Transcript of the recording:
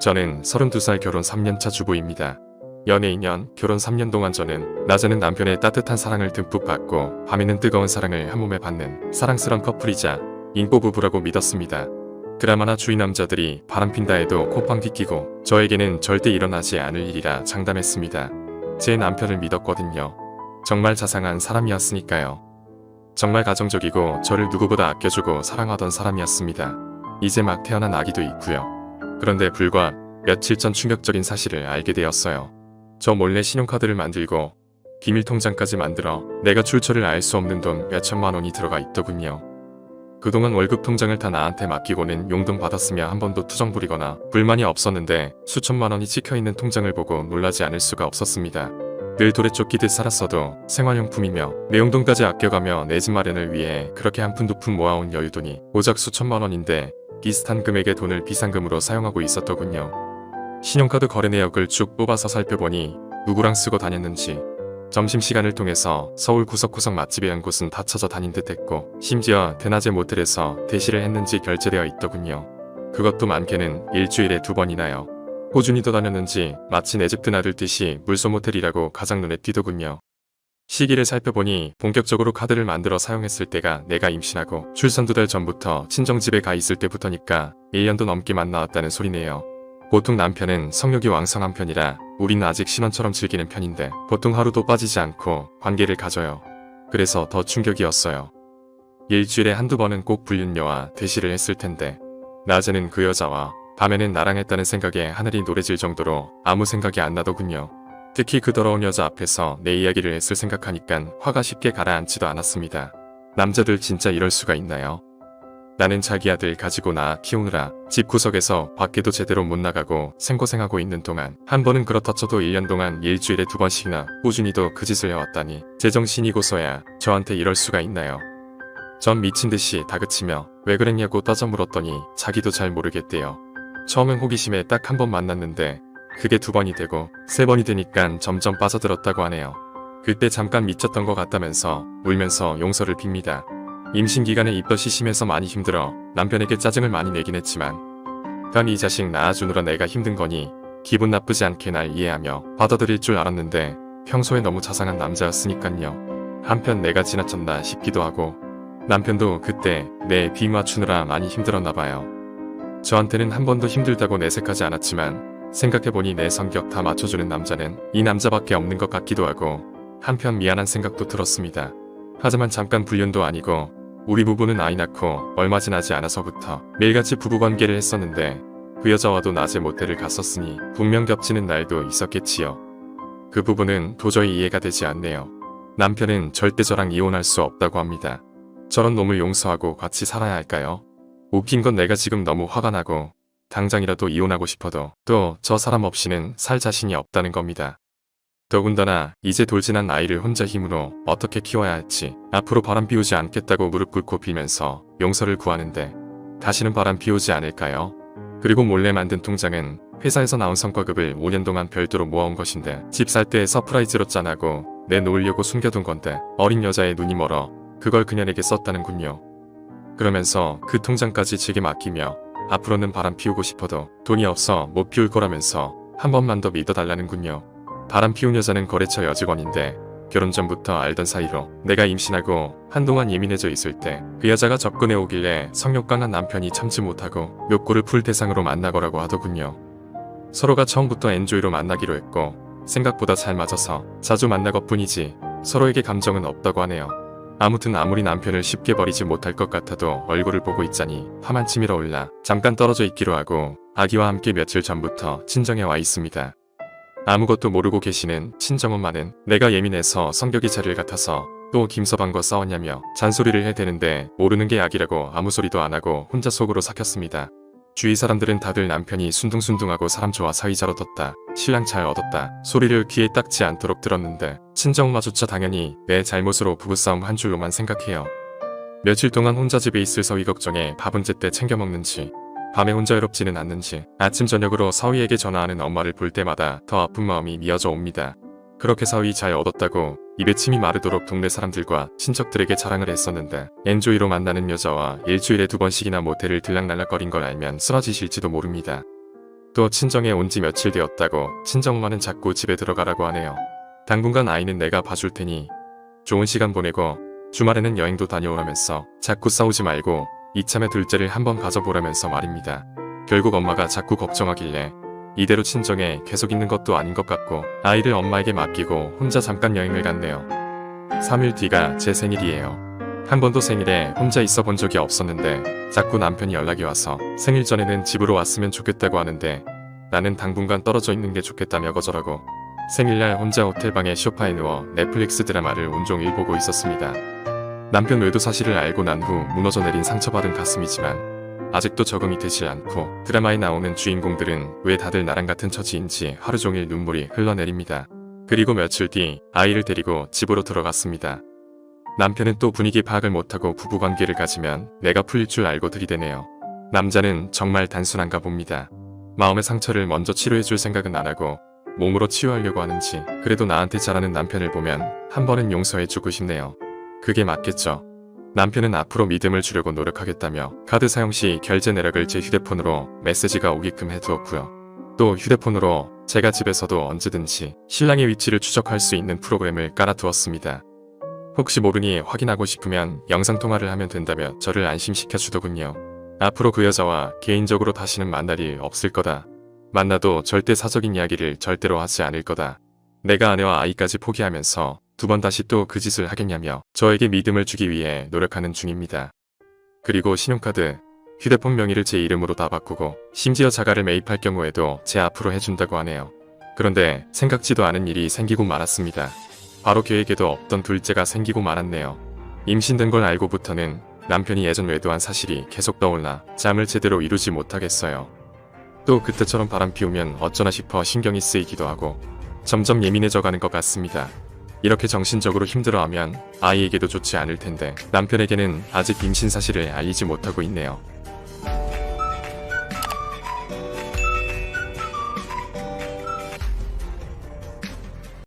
저는 32살 결혼 3년차 주부입니다. 연애 2년, 결혼 3년 동안 저는 낮에는 남편의 따뜻한 사랑을 듬뿍 받고 밤에는 뜨거운 사랑을 한몸에 받는 사랑스런 커플이자 인고 부부라고 믿었습니다. 드라마나 주위 남자들이 바람핀다 해도 콧방귀 끼고 저에게는 절대 일어나지 않을 일이라 장담했습니다. 제 남편을 믿었거든요. 정말 자상한 사람이었으니까요. 정말 가정적이고 저를 누구보다 아껴주고 사랑하던 사람이었습니다. 이제 막 태어난 아기도 있고요. 그런데 불과 며칠 전 충격적인 사실을 알게 되었어요. 저 몰래 신용카드를 만들고 비밀통장까지 만들어 내가 출처를 알 수 없는 돈 몇천만 원이 들어가 있더군요. 그동안 월급 통장을 다 나한테 맡기고는 용돈 받았으며 한 번도 투정 부리거나 불만이 없었는데 수천만 원이 찍혀있는 통장을 보고 놀라지 않을 수가 없었습니다. 늘 돌에 쫓기듯 살았어도 생활용품이며 내 용돈까지 아껴가며 내 집 마련을 위해 그렇게 한 푼 두 푼 모아온 여유돈이 고작 수천만 원인데 비슷한 금액의 돈을 비상금으로 사용하고 있었더군요. 신용카드 거래 내역을 쭉 뽑아서 살펴보니 누구랑 쓰고 다녔는지 점심시간을 통해서 서울 구석구석 맛집에 한 곳은 다 찾아 다닌 듯 했고 심지어 대낮에 모텔에서 대시를 했는지 결제되어 있더군요. 그것도 많게는 일주일에 2번이나요. 꾸준히 더 다녔는지 마치 내 집 드나들 듯이 물소 모텔이라고 가장 눈에 띄더군요. 시기를 살펴보니 본격적으로 카드를 만들어 사용했을 때가 내가 임신하고 출산 2달 전부터 친정집에 가 있을 때부터니까 1년도 넘게 만나왔다는 소리네요. 보통 남편은 성욕이 왕성한 편이라 우린 아직 신혼처럼 즐기는 편인데 보통 하루도 빠지지 않고 관계를 가져요. 그래서 더 충격이었어요. 일주일에 한두 번은 꼭 불륜녀와 대시를 했을 텐데 낮에는 그 여자와 밤에는 나랑 했다는 생각에 하늘이 노래질 정도로 아무 생각이 안 나더군요. 특히 그 더러운 여자 앞에서 내 이야기를 했을 생각하니깐 화가 쉽게 가라앉지도 않았습니다. 남자들 진짜 이럴 수가 있나요? 나는 자기 아들 가지고 낳아 키우느라 집 구석에서 밖에도 제대로 못 나가고 생고생하고 있는 동안 한 번은 그렇다 쳐도 1년 동안 일주일에 2번씩이나 꾸준히도 그 짓을 해왔다니 제정신이고서야 저한테 이럴 수가 있나요? 전 미친듯이 다그치며 왜 그랬냐고 따져 물었더니 자기도 잘 모르겠대요. 처음엔 호기심에 딱 한 번 만났는데 그게 2번이 되고 3번이 되니까 점점 빠져들었다고 하네요. 그때 잠깐 미쳤던 것 같다면서 울면서 용서를 빕니다. 임신 기간에 입덧이 심해서 많이 힘들어 남편에게 짜증을 많이 내긴 했지만 단 이 자식 낳아주느라 내가 힘든 거니 기분 나쁘지 않게 날 이해하며 받아들일 줄 알았는데 평소에 너무 자상한 남자였으니깐요. 한편 내가 지나쳤나 싶기도 하고 남편도 그때 내 비 맞추느라 많이 힘들었나 봐요. 저한테는 한 번도 힘들다고 내색하지 않았지만 생각해보니 내 성격 다 맞춰주는 남자는 이 남자밖에 없는 것 같기도 하고 한편 미안한 생각도 들었습니다. 하지만 잠깐 불륜도 아니고 우리 부부는 아이 낳고 얼마 지나지 않아서부터 매일같이 부부관계를 했었는데 그 여자와도 낮에 모텔을 갔었으니 분명 겹치는 날도 있었겠지요. 그 부분은 도저히 이해가 되지 않네요. 남편은 절대 저랑 이혼할 수 없다고 합니다. 저런 놈을 용서하고 같이 살아야 할까요? 웃긴 건 내가 지금 너무 화가 나고 당장이라도 이혼하고 싶어도 또 저 사람 없이는 살 자신이 없다는 겁니다. 더군다나 이제 돌진한 아이를 혼자 힘으로 어떻게 키워야 할지 앞으로 바람 피우지 않겠다고 무릎 꿇고 빌면서 용서를 구하는데 다시는 바람 피우지 않을까요? 그리고 몰래 만든 통장은 회사에서 나온 성과급을 5년 동안 별도로 모아온 것인데 집 살 때 서프라이즈로 짠하고 내놓으려고 숨겨둔 건데 어린 여자의 눈이 멀어 그걸 그녀에게 썼다는군요. 그러면서 그 통장까지 제게 맡기며 앞으로는 바람 피우고 싶어도 돈이 없어 못 피울 거라면서 한 번만 더 믿어달라는군요. 바람 피운 여자는 거래처 여직원인데 결혼 전부터 알던 사이로 내가 임신하고 한동안 예민해져 있을 때 그 여자가 접근해 오길래 성욕 강한 남편이 참지 못하고 욕구를 풀 대상으로 만나거라고 하더군요. 서로가 처음부터 엔조이로 만나기로 했고 생각보다 잘 맞아서 자주 만나것뿐이지 서로에게 감정은 없다고 하네요. 아무튼 아무리 남편을 쉽게 버리지 못할 것 같아도 얼굴을 보고 있자니 화만 치밀어 올라 잠깐 떨어져 있기로 하고 아기와 함께 며칠 전부터 친정에 와 있습니다. 아무것도 모르고 계시는 친정엄마는 내가 예민해서 성격이 자를 같아서 또 김서방과 싸웠냐며 잔소리를 해대는데 모르는 게 약이라고 아무 소리도 안 하고 혼자 속으로 삭혔습니다. 주위 사람들은 다들 남편이 순둥순둥하고 사람 좋아 사위자로 뒀다, 신랑 잘 얻었다 소리를 귀에 닦지 않도록 들었는데 친정엄마조차 당연히 내 잘못으로 부부싸움 한 줄로만 생각해요. 며칠 동안 혼자 집에 있을 서위 걱정에 밥은 제때 챙겨 먹는지 밤에 혼자 외롭지는 않는지 아침 저녁으로 서위에게 전화하는 엄마를 볼 때마다 더 아픈 마음이 미어져 옵니다. 그렇게 서위 잘 얻었다고 입에 침이 마르도록 동네 사람들과 친척들에게 자랑을 했었는데 엔조이로 만나는 여자와 일주일에 2번씩이나 모텔을 들락날락거린 걸 알면 쓰러지실지도 모릅니다. 또 친정에 온 지 며칠 되었다고 친정엄마는 자꾸 집에 들어가라고 하네요. 당분간 아이는 내가 봐줄 테니 좋은 시간 보내고 주말에는 여행도 다녀오라면서 자꾸 싸우지 말고 이참에 둘째를 한번 가져보라면서 말입니다. 결국 엄마가 자꾸 걱정하길래 이대로 친정에 계속 있는 것도 아닌 것 같고 아이를 엄마에게 맡기고 혼자 잠깐 여행을 갔네요. 3일 뒤가 제 생일이에요. 한 번도 생일에 혼자 있어 본 적이 없었는데 자꾸 남편이 연락이 와서 생일 전에는 집으로 왔으면 좋겠다고 하는데 나는 당분간 떨어져 있는 게 좋겠다며 거절하고 생일날 혼자 호텔방에 소파에 누워 넷플릭스 드라마를 온종일 보고 있었습니다. 남편 외도 사실을 알고 난 후 무너져 내린 상처받은 가슴이지만 아직도 적응이 되지 않고 드라마에 나오는 주인공들은 왜 다들 나랑 같은 처지인지 하루 종일 눈물이 흘러내립니다. 그리고 며칠 뒤 아이를 데리고 집으로 들어갔습니다. 남편은 또 분위기 파악을 못하고 부부관계를 가지면 내가 풀릴 줄 알고 들이대네요. 남자는 정말 단순한가 봅니다. 마음의 상처를 먼저 치료해줄 생각은 안 하고 몸으로 치유하려고 하는지 그래도 나한테 잘하는 남편을 보면 한 번은 용서해주고 싶네요. 그게 맞겠죠. 남편은 앞으로 믿음을 주려고 노력하겠다며 카드 사용 시 결제 내역을 제 휴대폰으로 메시지가 오게끔 해두었고요. 또 휴대폰으로 제가 집에서도 언제든지 신랑의 위치를 추적할 수 있는 프로그램을 깔아두었습니다. 혹시 모르니 확인하고 싶으면 영상통화를 하면 된다며 저를 안심시켜 주더군요. 앞으로 그 여자와 개인적으로 다시는 만날 일 없을 거다. 만나도 절대 사적인 이야기를 절대로 하지 않을 거다. 내가 아내와 아이까지 포기하면서 두 번 다시 또 그 짓을 하겠냐며 저에게 믿음을 주기 위해 노력하는 중입니다. 그리고 신용카드, 휴대폰 명의를 제 이름으로 다 바꾸고 심지어 자가를 매입할 경우에도 제 앞으로 해준다고 하네요. 그런데 생각지도 않은 일이 생기고 말았습니다. 바로 계획에도 없던 둘째가 생기고 말았네요. 임신된 걸 알고부터는 남편이 예전 외도한 사실이 계속 떠올라 잠을 제대로 이루지 못하겠어요. 또 그때처럼 바람 피우면 어쩌나 싶어 신경이 쓰이기도 하고 점점 예민해져가는 것 같습니다. 이렇게 정신적으로 힘들어하면 아이에게도 좋지 않을 텐데 남편에게는 아직 임신 사실을 알리지 못하고 있네요.